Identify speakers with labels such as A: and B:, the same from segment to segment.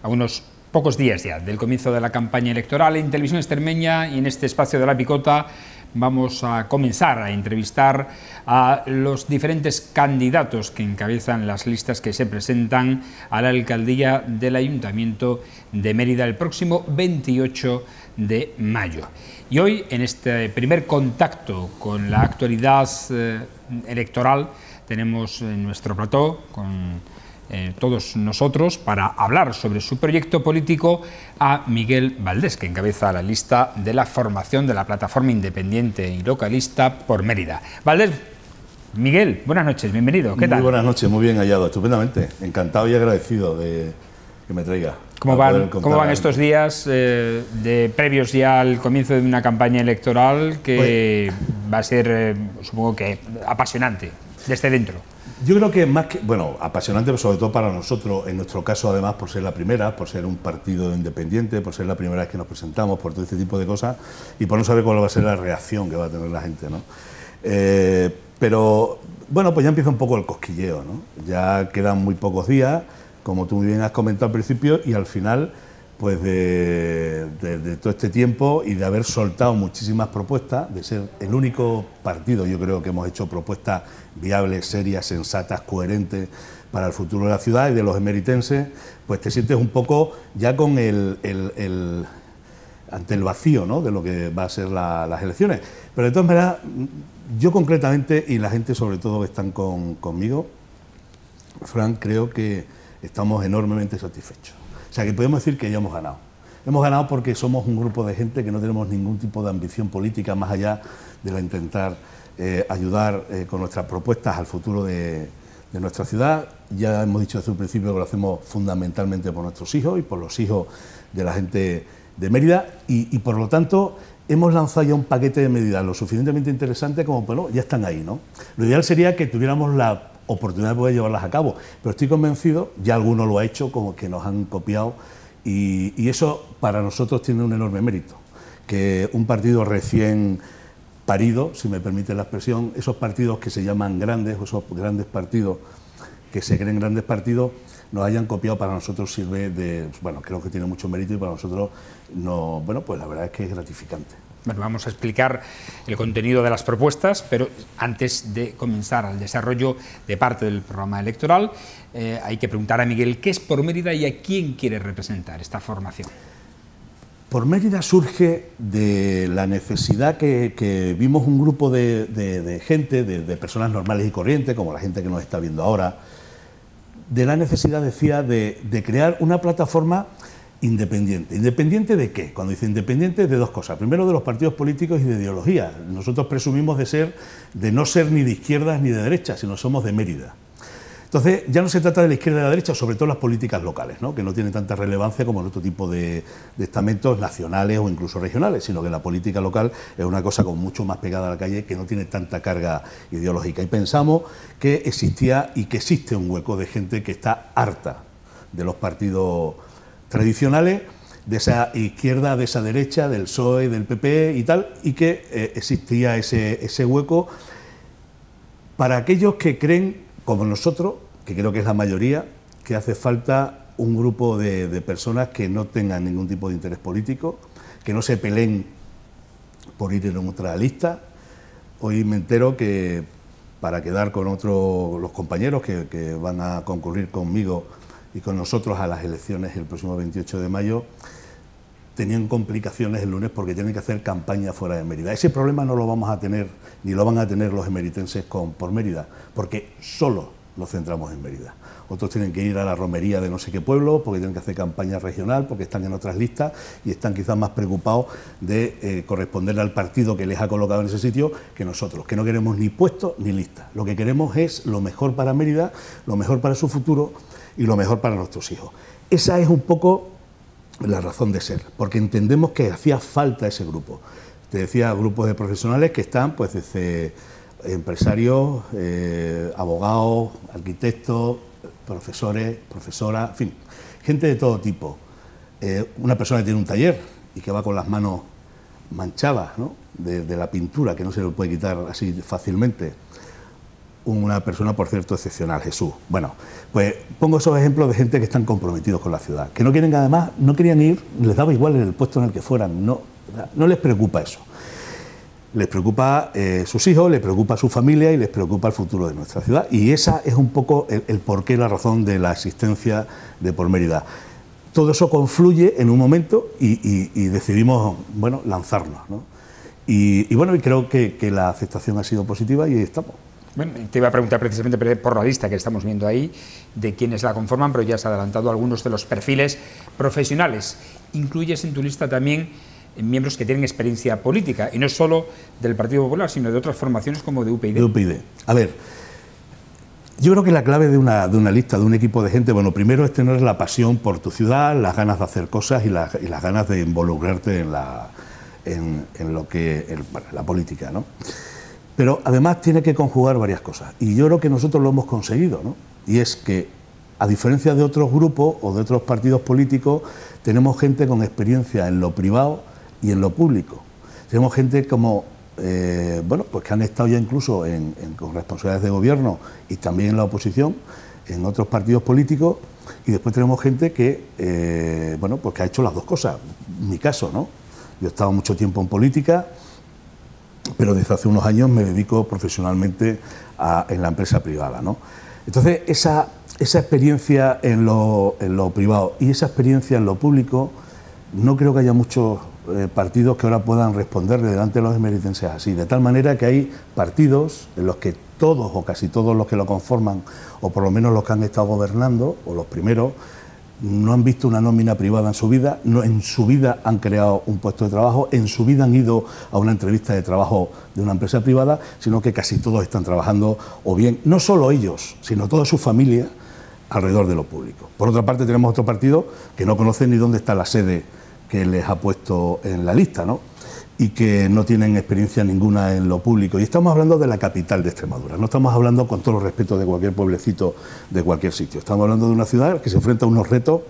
A: a unos pocos días ya del comienzo de la campaña electoral. En Televisión Extremeña y en este espacio de La Picota vamos a comenzar a entrevistar a los diferentes candidatos que encabezan las listas que se presentan a la alcaldía del Ayuntamiento de Mérida el próximo 28 de mayo. Y hoy, en este primer contacto con la actualidad electoral, tenemos en nuestro plató con todos nosotros para hablar sobre su proyecto político a Miguel Valdés, que encabeza la lista de la formación de la plataforma independiente y localista por Mérida. Valdés, Miguel, buenas noches, bienvenido, ¿qué tal?
B: Muy buenas noches, muy bien hallado, estupendamente, encantado y agradecido de que me traiga.
A: ¿Cómo van estos días previos ya al comienzo de una campaña electoral que va a ser, supongo que, apasionante desde dentro?
B: Yo creo que más que, bueno, apasionante, sobre todo para nosotros, en nuestro caso además por ser la primera, por ser un partido independiente, por ser la primera vez que nos presentamos, por todo este tipo de cosas y por no saber cuál va a ser la reacción que va a tener la gente, ¿no? Pero, bueno, pues ya empieza un poco el cosquilleo, ¿no? Ya quedan muy pocos días, como tú muy bien has comentado al principio, y al final, pues de todo este tiempo y de haber soltado muchísimas propuestas, de ser el único partido, yo creo que hemos hecho propuestas viables, serias, sensatas, coherentes para el futuro de la ciudad y de los emeritenses, pues te sientes un poco ya con ante el vacío, ¿no?, de lo que va a ser las elecciones. Pero de todas maneras, yo concretamente, y la gente sobre todo que están conmigo, Fran, creo que estamos enormemente satisfechos. O sea, que podemos decir que ya hemos ganado. Hemos ganado porque somos un grupo de gente que no tenemos ningún tipo de ambición política más allá de la intentar ayudar con nuestras propuestas al futuro de nuestra ciudad. Ya hemos dicho desde un principio que lo hacemos fundamentalmente por nuestros hijos y por los hijos de la gente de Mérida y por lo tanto hemos lanzado ya un paquete de medidas lo suficientemente interesante como, bueno, ya están ahí, ¿no? Lo ideal sería que tuviéramos la oportunidad de poder llevarlas a cabo, pero estoy convencido, ya alguno lo ha hecho, como que nos han copiado, y eso para nosotros tiene un enorme mérito, que un partido recién parido, si me permite la expresión, esos partidos que se llaman grandes, o esos grandes partidos que se creen grandes partidos, nos hayan copiado, para nosotros sirve de, bueno, creo que tiene mucho mérito y para nosotros, no, bueno, pues la verdad es que es gratificante.
A: Bueno, vamos a explicar el contenido de las propuestas, pero antes de comenzar el desarrollo de parte del programa electoral, hay que preguntar a Miguel qué es Por Mérida y a quién quiere representar esta formación.
B: Por Mérida surge de la necesidad que vimos un grupo de gente, de personas normales y corrientes, como la gente que nos está viendo ahora, de la necesidad, decía, de crear una plataforma independiente. ¿Independiente de qué? Cuando dice independiente, de dos cosas. Primero, de los partidos políticos y de ideología. Nosotros presumimos de no ser ni de izquierdas ni de derechas, sino somos de Mérida. Entonces, ya no se trata de la izquierda y de la derecha, sobre todo las políticas locales, ¿no?, que no tienen tanta relevancia como en otro tipo de estamentos nacionales o incluso regionales, sino que la política local es una cosa como mucho más pegada a la calle, que no tiene tanta carga ideológica. Y pensamos que existía y que existe un hueco de gente que está harta de los partidos tradicionales, de esa izquierda, de esa derecha, del PSOE, del PP y tal, y que existía ese hueco para aquellos que creen, como nosotros, que creo que es la mayoría, que hace falta un grupo de personas que no tengan ningún tipo de interés político, que no se peleen por ir en otra lista. Hoy me entero que, para quedar con los compañeros que van a concurrir conmigo y con nosotros a las elecciones el próximo 28 de mayo, tenían complicaciones el lunes porque tienen que hacer campaña fuera de Mérida. Ese problema no lo vamos a tener, ni lo van a tener los emeritenses por Mérida, porque solo nos centramos en Mérida. Otros tienen que ir a la romería de no sé qué pueblo, porque tienen que hacer campaña regional, porque están en otras listas y están quizás más preocupados de corresponderle al partido que les ha colocado en ese sitio que nosotros, que no queremos ni puestos ni listas. Lo que queremos es lo mejor para Mérida, lo mejor para su futuro y lo mejor para nuestros hijos. Esa es un poco la razón de ser, porque entendemos que hacía falta ese grupo. Te decía, grupos de profesionales que están, pues, desde empresarios, abogados, arquitectos, profesores, profesoras, en fin, gente de todo tipo. Una persona que tiene un taller y que va con las manos manchadas, ¿no?, de la pintura, que no se le puede quitar así fácilmente. una persona, por cierto, excepcional, Jesús. Bueno, pues pongo esos ejemplos de gente que están comprometidos con la ciudad, que no quieren, además, no querían ir, les daba igual en el puesto en el que fueran, no les preocupa eso. Les preocupa sus hijos, les preocupa su familia y les preocupa el futuro de nuestra ciudad. Y esa es un poco el porqué, la razón de la existencia de Por Mérida. Todo eso confluye en un momento y decidimos, bueno, lanzarnos, ¿no? Y bueno, y creo que la aceptación ha sido positiva y ahí estamos.
A: Bueno, te iba a preguntar precisamente por la lista que estamos viendo ahí, de quienes la conforman, pero ya has adelantado algunos de los perfiles profesionales. Incluyes en tu lista también miembros que tienen experiencia política, y no solo del Partido Popular, sino de otras formaciones como de UPyD.
B: De UPyD. A ver, yo creo que la clave de una lista, de un equipo de gente, bueno, primero es tener la pasión por tu ciudad, las ganas de hacer cosas y las ganas de involucrarte en la política, ¿no? Pero además tiene que conjugar varias cosas, y yo creo que nosotros lo hemos conseguido, ¿no? Y es que, a diferencia de otros grupos o de otros partidos políticos, tenemos gente con experiencia en lo privado y en lo público. Tenemos gente como, bueno, pues que han estado ya incluso con responsabilidades de gobierno y también en la oposición, en otros partidos políticos, y después tenemos gente que, bueno, pues que ha hecho las dos cosas. En mi caso, ¿no? Yo he estado mucho tiempo en política, pero desde hace unos años me dedico profesionalmente en la empresa privada, ¿no? Entonces, esa experiencia en lo privado y esa experiencia en lo público, no creo que haya muchos partidos que ahora puedan responderle delante de los emeritenses así, de tal manera que hay partidos en los que todos o casi todos los que lo conforman, o por lo menos los que han estado gobernando, o los primeros, no han visto una nómina privada en su vida, no, en su vida han creado un puesto de trabajo, en su vida han ido a una entrevista de trabajo de una empresa privada, sino que casi todos están trabajando, o bien, no solo ellos, sino toda su familia, alrededor de lo público. Por otra parte, tenemos otro partido que no conocen ni dónde está la sede que les ha puesto en la lista, ¿no? Y que no tienen experiencia ninguna en lo público. Y estamos hablando de la capital de Extremadura, no estamos hablando, con todo el respeto, de cualquier pueblecito de cualquier sitio. Estamos hablando de una ciudad que se enfrenta a unos retos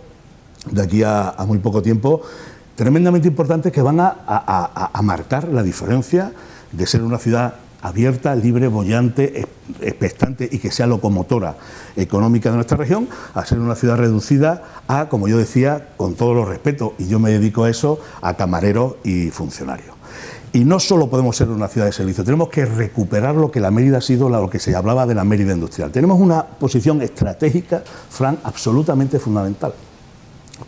B: de aquí a muy poco tiempo tremendamente importantes, que van a marcar la diferencia de ser una ciudad abierta, libre, boyante, expectante y que sea locomotora económica de nuestra región, a ser una ciudad reducida a, como yo decía, con todos los respetos, y yo me dedico a eso, a camareros y funcionarios. Y no solo podemos ser una ciudad de servicio, tenemos que recuperar lo que la Mérida ha sido, lo que se hablaba de la Mérida industrial. Tenemos una posición estratégica, Fran, absolutamente fundamental.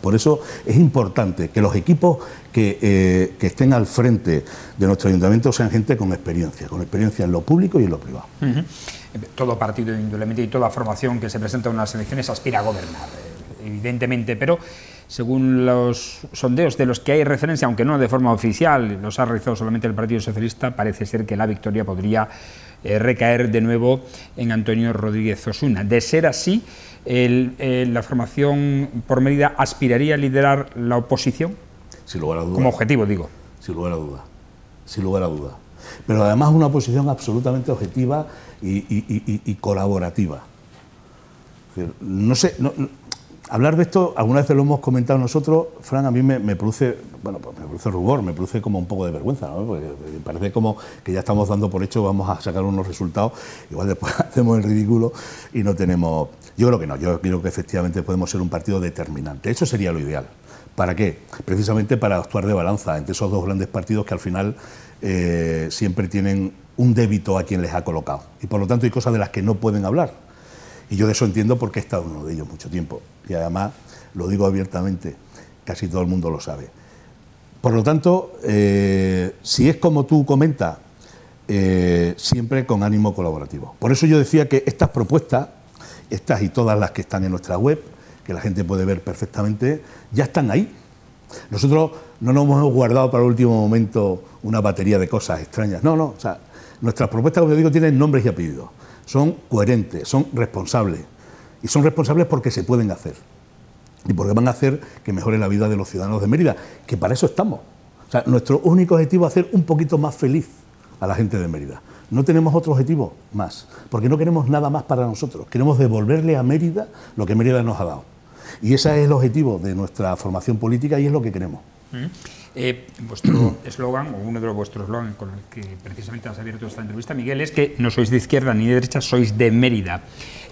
B: Por eso es importante que los equipos que estén al frente de nuestro ayuntamiento sean gente con experiencia en lo público y en lo privado.
A: Todo partido, indudablemente, y toda formación que se presenta en unas elecciones aspira a gobernar, evidentemente, pero según los sondeos de los que hay referencia, aunque no de forma oficial, los ha realizado solamente el Partido Socialista, parece ser que la victoria podría recaer de nuevo en Antonio Rodríguez Osuna. De ser así, la formación Por Mérida aspiraría a liderar la oposición.
B: Sin lugar a duda.
A: Como objetivo, digo.
B: Sin lugar a duda. Sin lugar a duda. Pero además una oposición absolutamente objetiva y colaborativa. No sé, hablar de esto, alguna vez lo hemos comentado nosotros, Fran, a mí me produce, bueno, pues me produce rubor, me produce como un poco de vergüenza, ¿no? Porque parece como que ya estamos dando por hecho, vamos a sacar unos resultados, igual después hacemos el ridículo y no tenemos... Yo creo que no, yo creo que efectivamente podemos ser un partido determinante, eso sería lo ideal. ¿Para qué? Precisamente para actuar de balanza entre esos dos grandes partidos que al final siempre tienen un débito a quien les ha colocado, y por lo tanto hay cosas de las que no pueden hablar. Y yo de eso entiendo porque he estado en uno de ellos mucho tiempo. Y además, lo digo abiertamente, casi todo el mundo lo sabe. Por lo tanto, si es como tú comentas, siempre con ánimo colaborativo. Por eso yo decía que estas propuestas, estas y todas las que están en nuestra web, que la gente puede ver perfectamente, ya están ahí. Nosotros no nos hemos guardado para el último momento una batería de cosas extrañas. No, no. O sea, nuestras propuestas, como yo digo, tienen nombres y apellidos. Son coherentes, son responsables. Y son responsables porque se pueden hacer. Y porque van a hacer que mejore la vida de los ciudadanos de Mérida, que para eso estamos. O sea, nuestro único objetivo es hacer un poquito más feliz a la gente de Mérida. No tenemos otro objetivo más, porque no queremos nada más para nosotros. Queremos devolverle a Mérida lo que Mérida nos ha dado. Y ese es el objetivo de nuestra formación política y es lo que queremos.
A: Vuestro eslogan, o uno de vuestros eslogans con el que precisamente has abierto esta entrevista, Miguel, es que no sois de izquierda ni de derecha, sois de Mérida.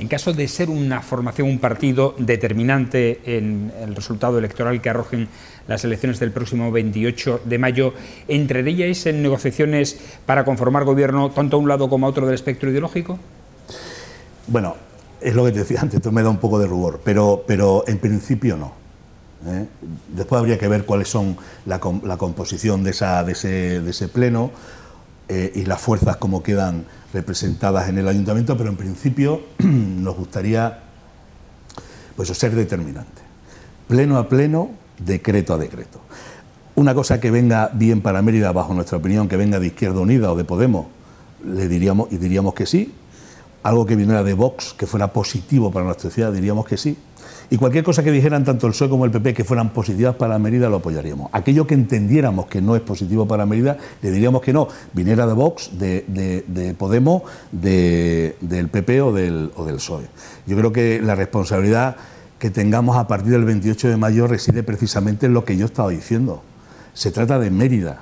A: En caso de ser una formación, un partido determinante en el resultado electoral que arrojen las elecciones del próximo 28 de mayo, ¿entraríais en negociaciones para conformar gobierno tanto a un lado como a otro del espectro ideológico?
B: Bueno, es lo que te decía antes, esto me da un poco de rubor, pero en principio no. Después habría que ver cuáles son la composición de ese pleno y las fuerzas como quedan representadas en el ayuntamiento, pero en principio nos gustaría pues ser determinante. Pleno a pleno, decreto a decreto. Una cosa que venga bien para Mérida, bajo nuestra opinión, que venga de Izquierda Unida o de Podemos, diríamos que sí. Algo que viniera de Vox, que fuera positivo para nuestra ciudad, diríamos que sí. Y cualquier cosa que dijeran tanto el PSOE como el PP que fueran positivas para Mérida, lo apoyaríamos. Aquello que entendiéramos que no es positivo para Mérida, le diríamos que no, viniera de Vox, de Podemos, del PP o del PSOE. Yo creo que la responsabilidad que tengamos a partir del 28 de mayo reside precisamente en lo que yo estaba diciendo. Se trata de Mérida.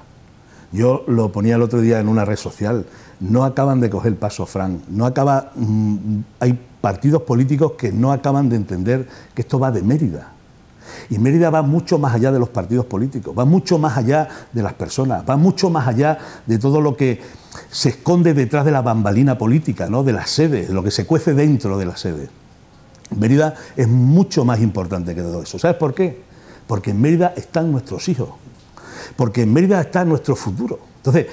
B: Yo lo ponía el otro día en una red social. No acaban de coger el paso, Fran. Hay partidos políticos que no acaban de entender que esto va de Mérida. Y Mérida va mucho más allá de los partidos políticos, va mucho más allá de las personas, va mucho más allá de todo lo que se esconde detrás de la bambalina política, ¿no? De las sedes, de lo que se cuece dentro de las sedes. Mérida es mucho más importante que todo eso. ¿Sabes por qué? Porque en Mérida están nuestros hijos, porque en Mérida está nuestro futuro. Entonces,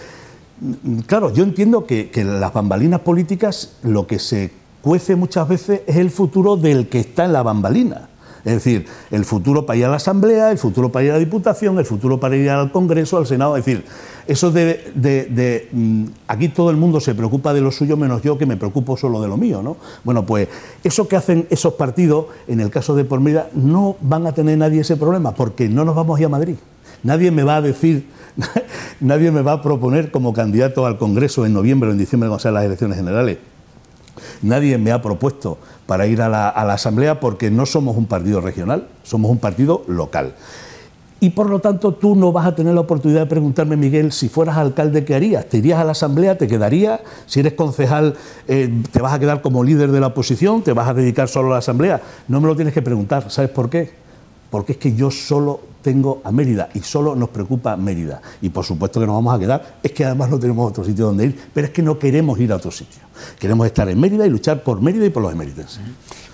B: claro, yo entiendo que las bambalinas políticas, lo que se cuece muchas veces es el futuro del que está en la bambalina. Es decir, el futuro para ir a la Asamblea, el futuro para ir a la Diputación, el futuro para ir al Congreso, al Senado. Es decir, eso aquí todo el mundo se preocupa de lo suyo menos yo, que me preocupo solo de lo mío, ¿no? Bueno, pues eso que hacen esos partidos, en el caso de Por Mérida, no van a tener nadie ese problema, porque no nos vamos a ir a Madrid. Nadie me va a decir, nadie me va a proponer como candidato al Congreso en noviembre o en diciembre, cuando sean las elecciones generales. Nadie me ha propuesto para ir a la Asamblea, porque no somos un partido regional, somos un partido local. Y por lo tanto tú no vas a tener la oportunidad de preguntarme, Miguel, si fueras alcalde, ¿qué harías? ¿Te irías a la Asamblea? ¿Te quedarías? Si eres concejal, ¿te vas a quedar como líder de la oposición? ¿Te vas a dedicar solo a la Asamblea? No me lo tienes que preguntar. ¿Sabes por qué? Porque es que yo solo tengo a Mérida y solo nos preocupa Mérida. Y por supuesto que nos vamos a quedar, es que además no tenemos otro sitio donde ir, pero es que no queremos ir a otro sitio. Queremos estar en Mérida y luchar por Mérida y por los emeritenses.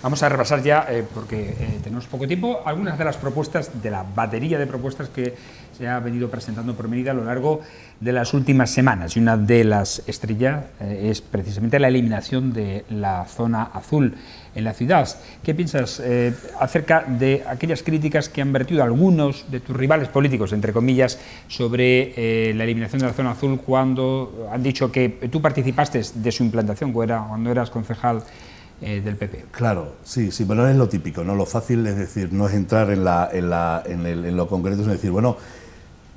A: Vamos a repasar ya, porque tenemos poco tiempo, algunas de las propuestas, de la batería de propuestas que se ha venido presentando por Mérida a lo largo de las últimas semanas. Y una de las estrellas es precisamente la eliminación de la zona azul en la ciudad. ¿Qué piensas acerca de aquellas críticas que han vertido algunos de tus rivales políticos, entre comillas, sobre la eliminación de la zona azul, cuando han dicho que tú participaste de su implantación cuando eras concejal del PP?
B: Claro, sí, pero es lo típico, ¿no? Lo fácil es decir, no es entrar en lo concreto, es decir, bueno,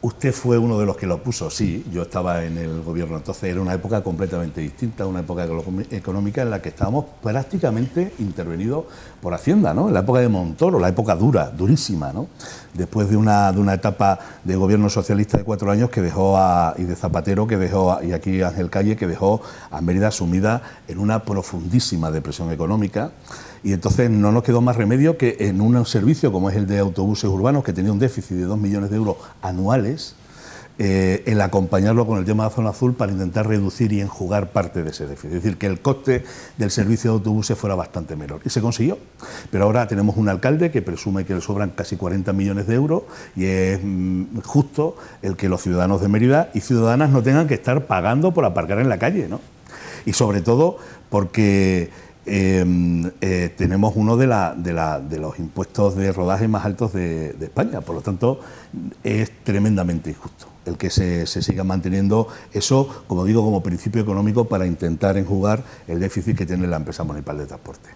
B: usted fue uno de los que lo puso. Sí, yo estaba en el gobierno, entonces era una época completamente distinta, una época económica en la que estábamos prácticamente intervenidos por Hacienda, ¿no? En la época de Montoro, la época dura, durísima, ¿no? Después de una etapa de gobierno socialista de 4 años que dejó y de Zapatero, que dejó, y aquí Ángel Calle, que dejó a Mérida sumida en una profundísima depresión económica. Y entonces no nos quedó más remedio que en un servicio como es el de autobuses urbanos, que tenía un déficit de 2 millones de euros anuales, el acompañarlo con el tema de la zona azul para intentar reducir y enjugar parte de ese déficit. Es decir, que el coste del servicio de autobuses fuera bastante menor. Y se consiguió. Pero ahora tenemos un alcalde que presume que le sobran casi 40 millones de euros y es justo el que los ciudadanos de Mérida y ciudadanas no tengan que estar pagando por aparcar en la calle, ¿no? Y sobre todo porque tenemos uno de los impuestos de rodaje más altos de España. Por lo tanto, es tremendamente injusto el que se siga manteniendo eso, como digo, como principio económico para intentar enjugar el déficit que tiene la empresa municipal de transporte.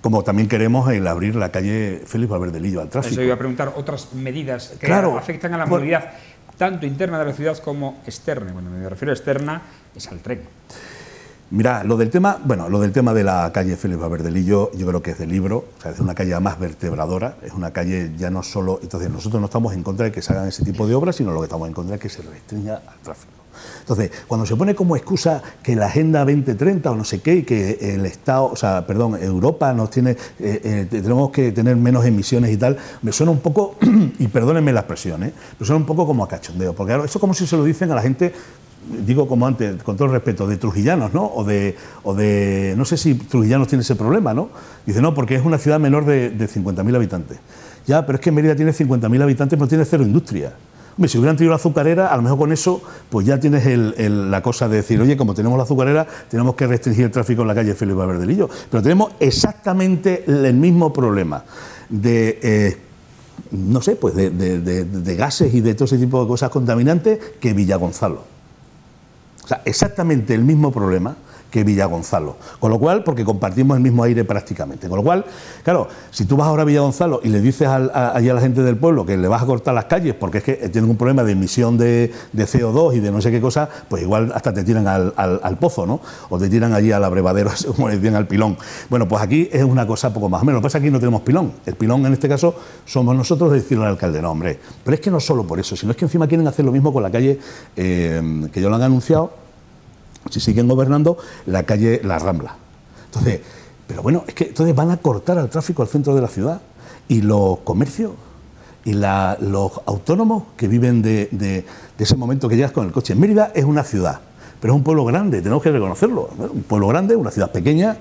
B: Como también queremos el abrir la calle Félix Valverde Lillo al tráfico.
A: Eso iba a preguntar, otras medidas que afectan a la movilidad, tanto interna de la ciudad como externa. Cuando me refiero a externa, es al tren.
B: Mira, lo del tema de la calle Félix Valverdelillo, yo creo que es de libro, o sea, es una calle más vertebradora, es una calle ya no solo... Entonces, nosotros no estamos en contra de que se hagan ese tipo de obras, sino lo que estamos en contra es que se restrinja al tráfico. Entonces, cuando se pone como excusa que la Agenda 2030 o no sé qué, y que el Estado, o sea, perdón, Europa nos tiene, tenemos que tener menos emisiones y tal, me suena un poco, y perdónenme la expresión, me suena un poco como a cachondeo, porque claro, eso es como si se lo dicen a la gente, digo como antes, con todo el respeto, de trujillanos, ¿no? O de no sé si Trujillanos tiene ese problema, ¿no? Dice, no, porque es una ciudad menor de 50.000 habitantes. Ya, pero es que Mérida tiene 50.000 habitantes, pero tiene cero industria. Hombre, si hubieran tenido la azucarera, a lo mejor con eso, pues ya tienes la cosa de decir, oye, como tenemos la azucarera, tenemos que restringir el tráfico en la calle Félix Valverdelillo. Pero tenemos exactamente el mismo problema de... no sé, pues de gases y de todo ese tipo de cosas contaminantes que Villagonzalo. O sea, exactamente el mismo problema que Villagonzalo. Con lo cual, porque compartimos el mismo aire prácticamente. Con lo cual, claro, si tú vas ahora a Villagonzalo y le dices allí a la gente del pueblo que le vas a cortar las calles porque es que tienen un problema de emisión de CO2 y de no sé qué cosa, pues igual hasta te tiran al pozo, ¿no? O te tiran allí al abrevadero, como le decían, al pilón. Bueno, pues aquí es una cosa poco más o menos. Lo que pasa es que aquí no tenemos pilón. El pilón, en este caso, somos nosotros de decirle al alcalde, no, hombre. Pero es que no solo por eso, sino es que encima quieren hacer lo mismo con la calle que ya lo han anunciado, si siguen gobernando, la calle La Rambla. Entonces, pero bueno, es que entonces van a cortar al tráfico al centro de la ciudad y los comercios y los autónomos que viven de ese momento que llegas con el coche. Mérida es una ciudad, pero es un pueblo grande, tenemos que reconocerlo, ¿no? Un pueblo grande, una ciudad pequeña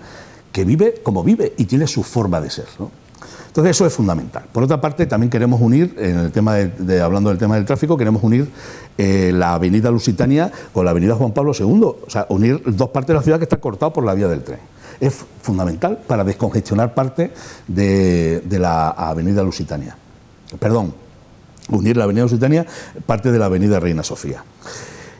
B: que vive como vive y tiene su forma de ser, ¿no? Entonces eso es fundamental. Por otra parte, también queremos unir, en el tema hablando del tema del tráfico, queremos unir la avenida Lusitania con la avenida Juan Pablo II, o sea, unir dos partes de la ciudad que están cortadas por la vía del tren. Es fundamental para descongestionar parte de la avenida Lusitania. Perdón, unir la avenida Lusitania, parte de la avenida Reina Sofía.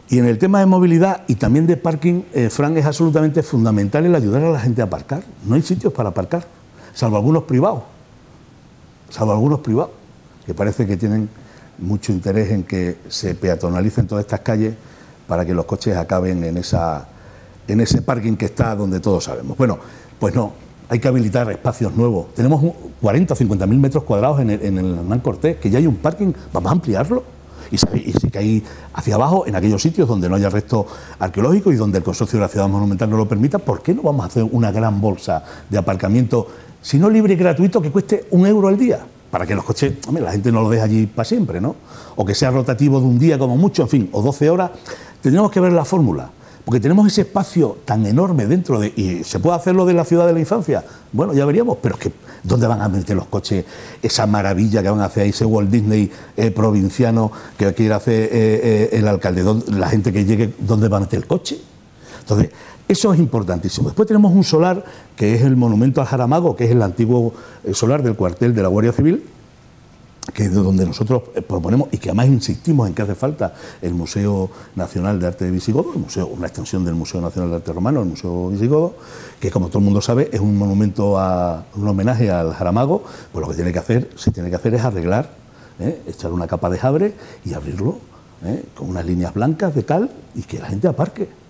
B: Y en el tema de movilidad y también de parking, Fran, es absolutamente fundamental el ayudar a la gente a aparcar. No hay sitios para aparcar, salvo algunos privados. Que parece que tienen mucho interés en que se peatonalicen todas estas calles para que los coches acaben en ese parking que está donde todos sabemos. Bueno, pues no, hay que habilitar espacios nuevos. Tenemos 40 o 50.000 metros cuadrados en el Hernán Cortés, que ya hay un parking, vamos a ampliarlo. Y sí que hay hacia abajo, en aquellos sitios donde no haya resto arqueológico y donde el consorcio de la ciudad monumental no lo permita, ¿por qué no vamos a hacer una gran bolsa de aparcamiento, si no libre y gratuito, que cueste €1 al día? Para que los coches, hombre, la gente no lo deje allí para siempre, ¿no? O que sea rotativo de un día como mucho, en fin, o 12 horas. Tendríamos que ver la fórmula, porque tenemos ese espacio tan enorme dentro de... ¿Y se puede hacer lo de la ciudad de la infancia? Bueno, ya veríamos, pero es que ¿dónde van a meter los coches? Esa maravilla que van a hacer ahí, ese Walt Disney provinciano que quiere hacer el alcalde, la gente que llegue, ¿dónde va a meter el coche? Entonces, eso es importantísimo. Después tenemos un solar que es el monumento al Jaramago, que es el antiguo solar del cuartel de la Guardia Civil, que es de donde nosotros proponemos y que además insistimos en que hace falta el Museo Nacional de Arte de Visigodo, una extensión del Museo Nacional de Arte Romano, el Museo Visigodo, que como todo el mundo sabe es un monumento, un homenaje al Jaramago. Pues lo que se tiene que hacer es arreglar, echar una capa de jabre y abrirlo con unas líneas blancas de cal y que la gente aparque.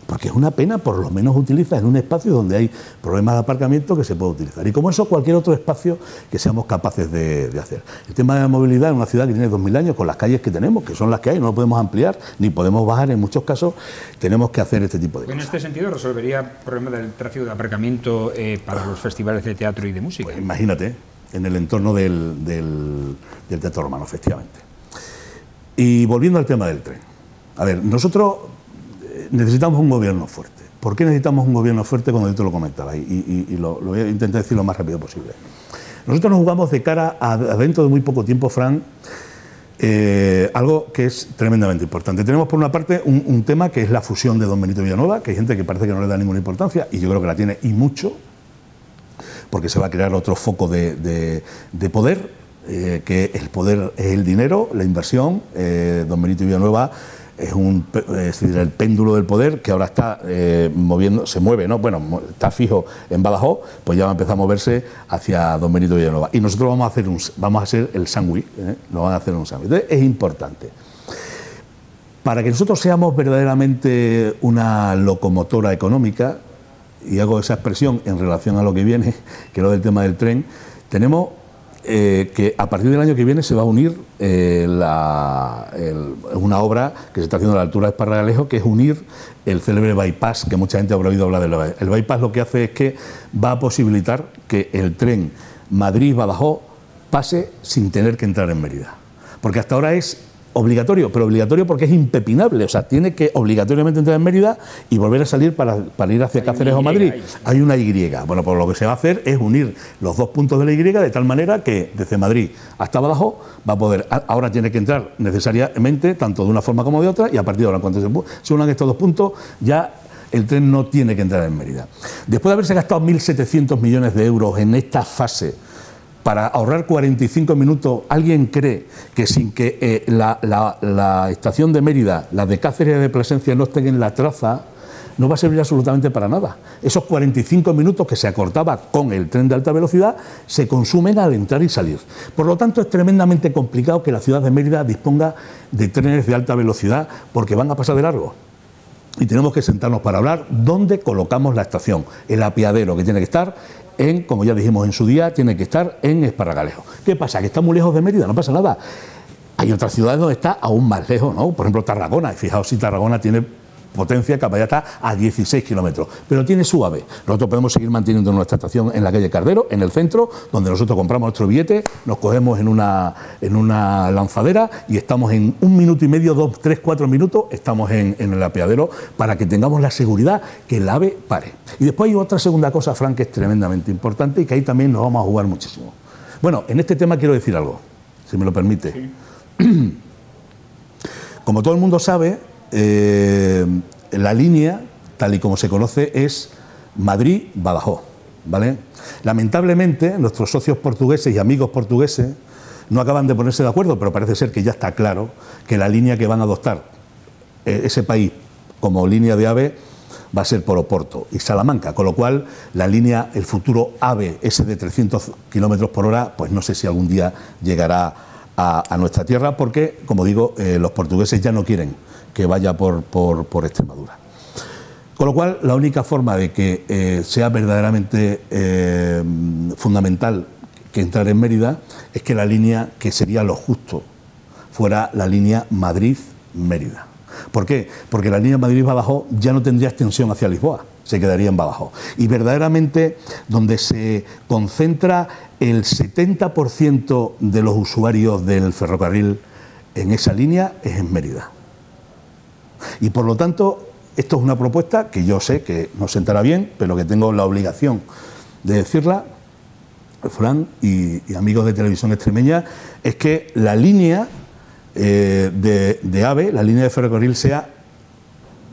B: Porque es una pena, por lo menos utiliza en un espacio donde hay problemas de aparcamiento que se puede utilizar. Y como eso, cualquier otro espacio que seamos capaces de hacer. El tema de la movilidad en una ciudad que tiene 2000 años, con las calles que tenemos, que son las que hay, no lo podemos ampliar, ni podemos bajar en muchos casos, tenemos que hacer este tipo de cosas.
A: En este sentido, ¿resolvería el problema del tráfico de aparcamiento para los festivales de teatro y de música?
B: Pues imagínate, en el entorno del Teatro Romano, efectivamente. Y volviendo al tema del tren. A ver, nosotros necesitamos un gobierno fuerte. ¿Por qué necesitamos un gobierno fuerte? Cuando yo te lo comentaba, y lo voy a intentar decir lo más rápido posible. Nosotros nos jugamos de cara a dentro de muy poco tiempo, Fran, algo que es tremendamente importante. Tenemos por una parte un tema que es la fusión de Don Benito Villanueva, que hay gente que parece que no le da ninguna importancia, y yo creo que la tiene y mucho, porque se va a crear otro foco de poder, que el poder es el dinero, la inversión. Don Benito Villanueva es decir, el péndulo del poder que ahora está moviendo, se mueve, ¿no? Bueno, está fijo en Badajoz, pues ya va a empezar a moverse hacia Don Benito Villanueva. Y nosotros vamos a hacer el sándwich, lo van a hacer un sándwich. Entonces es importante. Para que nosotros seamos verdaderamente una locomotora económica, y hago esa expresión en relación a lo que viene, que es lo del tema del tren, tenemos que a partir del año que viene se va a unir una obra que se está haciendo a la altura de Esparragalejo, que es unir el célebre bypass, que mucha gente habrá oído hablar del bypass. El bypass lo que hace es que va a posibilitar que el tren Madrid-Badajoz pase sin tener que entrar en Mérida. Porque hasta ahora es obligatorio, pero obligatorio porque es impepinable, o sea, tiene que obligatoriamente entrar en Mérida y volver a salir para ir hacia Cáceres o Madrid. Hay una Y. Bueno, pues lo que se va a hacer es unir los dos puntos de la Y de tal manera que desde Madrid hasta Badajoz va a poder, ahora tiene que entrar necesariamente, tanto de una forma como de otra, y a partir de ahora, cuando se unan estos dos puntos, ya el tren no tiene que entrar en Mérida. Después de haberse gastado 1.700 millones de euros en esta fase, para ahorrar 45 minutos, ¿alguien cree que sin que la estación de Mérida, la de Cáceres y de Plasencia no estén en la traza, no va a servir absolutamente para nada? Esos 45 minutos que se acortaba con el tren de alta velocidad se consumen al entrar y salir. Por lo tanto, es tremendamente complicado que la ciudad de Mérida disponga de trenes de alta velocidad porque van a pasar de largo. Y tenemos que sentarnos para hablar dónde colocamos la estación. El apeadero, que tiene que estar como ya dijimos en su día, tiene que estar en Esparragalejo. ¿Qué pasa? ¿Que está muy lejos de Mérida? No pasa nada. Hay otras ciudades donde está aún más lejos, ¿no? Por ejemplo, Tarragona. Y fijaos si Tarragona tiene potencia, capacidad está a 16 kilómetros, pero tiene su AVE. Nosotros podemos seguir manteniendo nuestra estación en la calle Cardero, en el centro, donde nosotros compramos nuestro billete, nos cogemos en una lanzadera y estamos en 1 minuto y medio, 2, 3, 4 minutos, estamos en el apeadero para que tengamos la seguridad que el AVE pare. Y después hay otra segunda cosa, Fran, que es tremendamente importante y que ahí también nos vamos a jugar muchísimo. Bueno, en este tema quiero decir algo, si me lo permite. Sí. Como todo el mundo sabe, la línea, tal y como se conoce, es Madrid-Badajoz, ¿vale? Lamentablemente, nuestros socios portugueses y amigos portugueses no acaban de ponerse de acuerdo, pero parece ser que ya está claro que la línea que van a adoptar ese país como línea de AVE va a ser por Oporto y Salamanca, con lo cual la línea, el futuro AVE, ese de 300 kilómetros por hora, pues no sé si algún día llegará a nuestra tierra, porque, como digo, los portugueses ya no quieren que vaya por Extremadura. Con lo cual, la única forma de que sea verdaderamente fundamental que entrar en Mérida es que la línea que sería lo justo fuera la línea Madrid-Mérida. ¿Por qué? Porque la línea Madrid-Badajoz ya no tendría extensión hacia Lisboa, se quedaría en Badajoz. Y verdaderamente donde se concentra el 70% de los usuarios del ferrocarril en esa línea es en Mérida. Y por lo tanto, esto es una propuesta que yo sé que no sentará bien, pero que tengo la obligación de decirla, Fran y amigos de Televisión Extremeña, es que la línea de AVE, la línea de ferrocarril, sea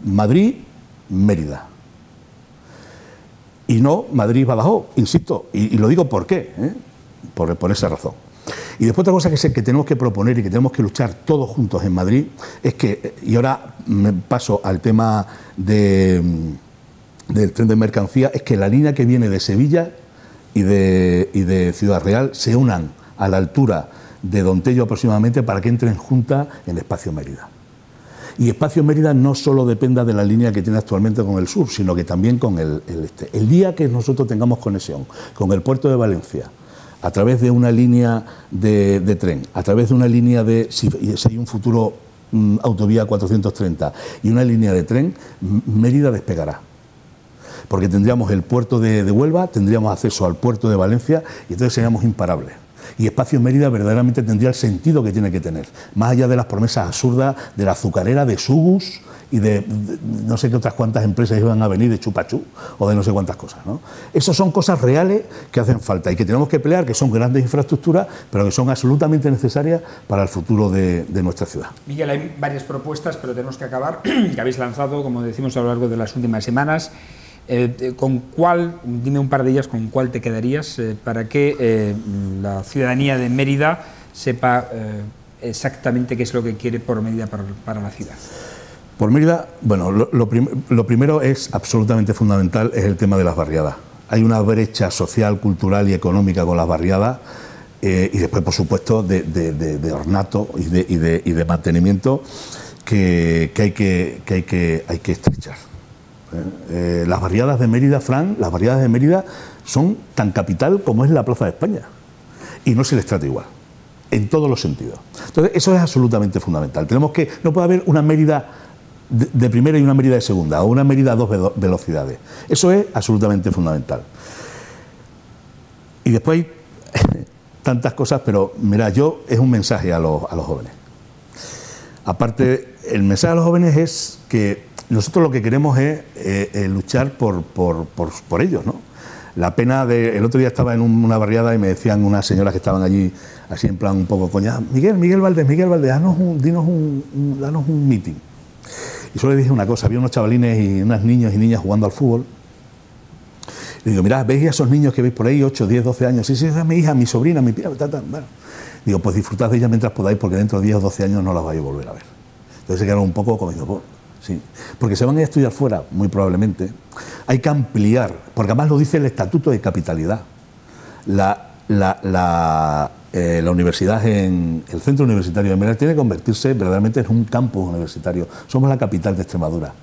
B: Madrid-Mérida. Y no Madrid-Badajoz, insisto, y lo digo por qué, por esa razón. Y después otra cosa que tenemos que proponer y que tenemos que luchar todos juntos en Madrid es que, y ahora me paso al tema del tren de mercancía, es que la línea que viene de Sevilla y de Ciudad Real se unan a la altura de Don Tello aproximadamente para que entren juntas en Espacio Mérida. Y Espacio Mérida no solo dependa de la línea que tiene actualmente con el sur, sino que también con el este. El día que nosotros tengamos conexión con el puerto de Valencia, a través de una línea de tren, a través de una línea si hay un futuro autovía 430 y una línea de tren, Mérida despegará. Porque tendríamos el puerto de Huelva, tendríamos acceso al puerto de Valencia y entonces seríamos imparables. Y Espacio Mérida verdaderamente tendría el sentido que tiene que tener, más allá de las promesas absurdas de la azucarera, de Sugus y de no sé qué otras cuantas empresas iban a venir, de Chupachú o de no sé cuántas cosas, ¿no? Esas son cosas reales que hacen falta y que tenemos que pelear, que son grandes infraestructuras, pero que son absolutamente necesarias para el futuro de nuestra ciudad.
A: Miguel, hay varias propuestas, pero tenemos que acabar, que habéis lanzado, como decimos, a lo largo de las últimas semanas. ¿Con cuál, dime un par de ellas, con cuál te quedarías para que la ciudadanía de Mérida sepa exactamente qué es lo que quiere por Mérida para la ciudad?
B: Por Mérida, bueno, lo primero es absolutamente fundamental, es el tema de las barriadas. Hay una brecha social, cultural y económica con las barriadas y después, por supuesto, de ornato y de mantenimiento que hay que estrechar. Las barriadas de Mérida, Fran, las barriadas de Mérida son tan capital como es la Plaza de España y no se les trata igual, en todos los sentidos. Entonces, eso es absolutamente fundamental. No puede haber una Mérida de primera y una Mérida de segunda, o una Mérida a dos velocidades. Eso es absolutamente fundamental. Y después hay tantas cosas, pero mira, es un mensaje a los jóvenes. Aparte, el mensaje a los jóvenes es que nosotros lo que queremos es luchar por ellos, ¿no? La pena de... El otro día estaba en una barriada y me decían unas señoras que estaban allí, así en plan un poco coña, Miguel Valdés, danos un meeting. Y solo le dije una cosa, había unos chavalines y unos niños y niñas jugando al fútbol. Y digo, mirad, ¿veis a esos niños que veis por ahí, 8, 10, 12 años? Sí, esa es mi hija, mi sobrina, mi tía, bueno. Digo, pues disfrutad de ella mientras podáis, porque dentro de 10 o 12 años no las vais a volver a ver. Entonces se quedaron un poco como diciendo, sí, porque se van a ir a estudiar fuera, muy probablemente. Hay que ampliar, porque además lo dice el Estatuto de Capitalidad. La universidad, el centro universitario de Mérida tiene que convertirse verdaderamente en un campus universitario. Somos la capital de Extremadura.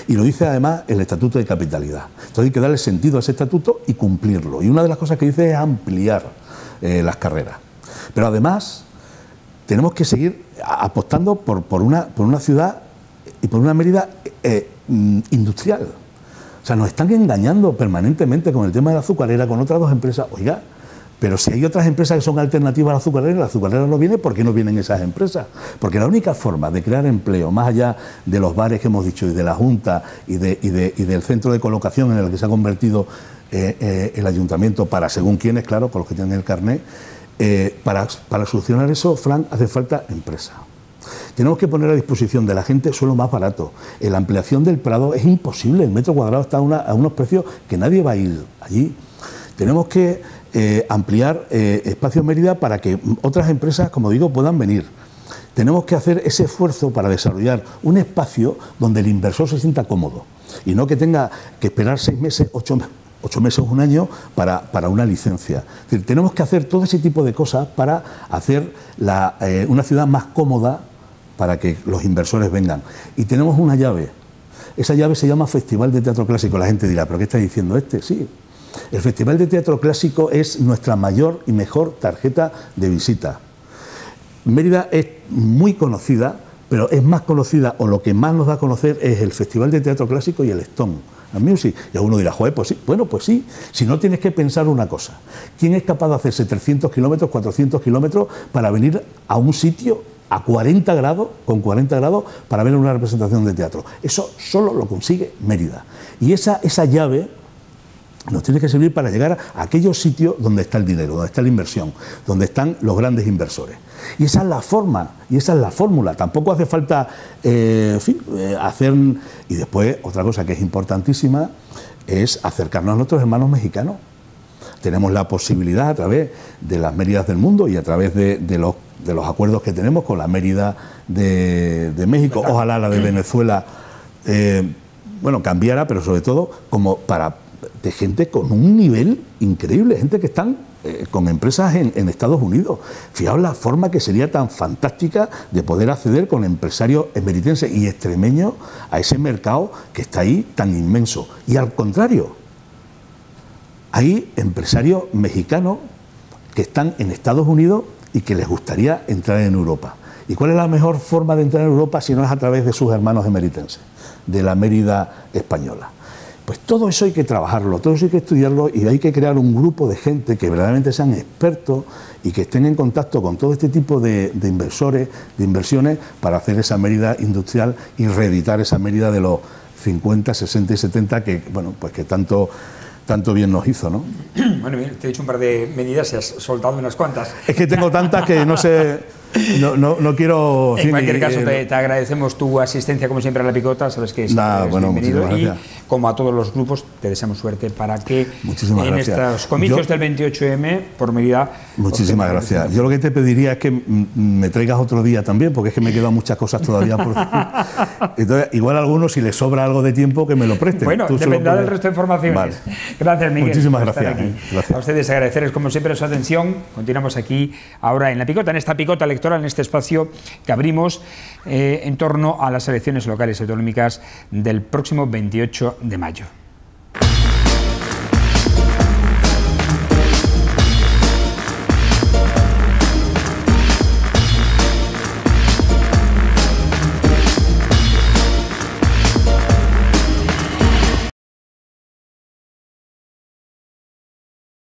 B: Y lo dice además el Estatuto de Capitalidad. Entonces hay que darle sentido a ese estatuto y cumplirlo. Y una de las cosas que dice es ampliar las carreras. Pero además tenemos que seguir apostando por una ciudad y por una Mérida industrial. O sea, nos están engañando permanentemente con el tema de la azucarera, con otras dos empresas. Oiga, pero si hay otras empresas que son alternativas a la azucarera no viene, ¿por qué no vienen esas empresas? Porque la única forma de crear empleo, más allá de los bares que hemos dicho y de la Junta y del centro de colocación en el que se ha convertido el ayuntamiento para según quienes, claro, por los que tienen el carnet, para solucionar eso, Fran, hace falta empresa. Tenemos que poner a disposición de la gente suelo más barato. La ampliación del Prado es imposible, el metro cuadrado está a unos precios que nadie va a ir allí. Tenemos que ampliar espacio Mérida para que otras empresas, como digo, puedan venir. Tenemos que hacer ese esfuerzo para desarrollar un espacio donde el inversor se sienta cómodo y no que tenga que esperar 6 meses, 8 meses, un año para una licencia. Es decir, tenemos que hacer todo ese tipo de cosas para hacer una ciudad más cómoda para que los inversores vengan. Y tenemos una llave. Esa llave se llama Festival de Teatro Clásico. La gente dirá, ¿pero qué está diciendo este? Sí. El Festival de Teatro Clásico es nuestra mayor y mejor tarjeta de visita. Mérida es muy conocida, pero es más conocida, o lo que más nos da a conocer es el Festival de Teatro Clásico y el Stone Music. Y uno dirá, joder, pues sí. Bueno, pues sí. Si no, tienes que pensar una cosa. ¿Quién es capaz de hacerse 300 kilómetros, 400 kilómetros para venir a un sitio a 40 grados, con 40 grados, para ver una representación de teatro? Eso solo lo consigue Mérida. Y esa llave nos tiene que servir para llegar a aquellos sitios donde está el dinero, donde está la inversión, donde están los grandes inversores. Y esa es la forma, y esa es la fórmula. Tampoco hace falta hacer... Y después, otra cosa que es importantísima, es acercarnos a nuestros hermanos mexicanos. Tenemos la posibilidad, a través de las Méridas del mundo y a través de los acuerdos que tenemos con la Mérida de México, ojalá la de Venezuela, cambiara, pero sobre todo como de gente con un nivel increíble, gente que están con empresas en Estados Unidos. Fijaos la forma que sería tan fantástica de poder acceder con empresarios emeritenses y extremeños a ese mercado que está ahí tan inmenso. Y al contrario, hay empresarios mexicanos que están en Estados Unidos y que les gustaría entrar en Europa. ¿Y cuál es la mejor forma de entrar en Europa si no es a través de sus hermanos emeritenses, de la Mérida española? Pues todo eso hay que trabajarlo, todo eso hay que estudiarlo y hay que crear un grupo de gente que verdaderamente sean expertos y que estén en contacto con todo este tipo de inversores, de inversiones, para hacer esa Mérida industrial y reeditar esa Mérida de los 50, 60 y 70 que, bueno, pues que tanto bien nos hizo, ¿no?
A: Bueno, te he dicho un par de medidas y has soltado unas cuantas.
B: Es que tengo tantas que no sé, no quiero...
A: En cualquier caso, te agradecemos tu asistencia, como siempre, a La Picota, sabes que es bienvenido. Y como a todos los grupos, te deseamos suerte para que
B: Muchísimas
A: en
B: gracias.
A: estos comicios del 28M, por medida...
B: Muchísimas gracias. Yo lo que te pediría es que me traigas otro día también, porque es que me quedan muchas cosas todavía por decir. Entonces, igual a algunos, si les sobra algo de tiempo, que me lo presten.
A: Bueno, dependerá del resto de informaciones.
B: Vale.
A: Gracias, Miguel.
B: Muchísimas
A: por estar
B: gracias.
A: aquí.
B: Gracias.
A: A ustedes agradecerles, como siempre, su atención. Continuamos aquí ahora en La Picota, en esta picota electoral, en este espacio que abrimos en torno a las elecciones locales autonómicas del próximo 28 de mayo.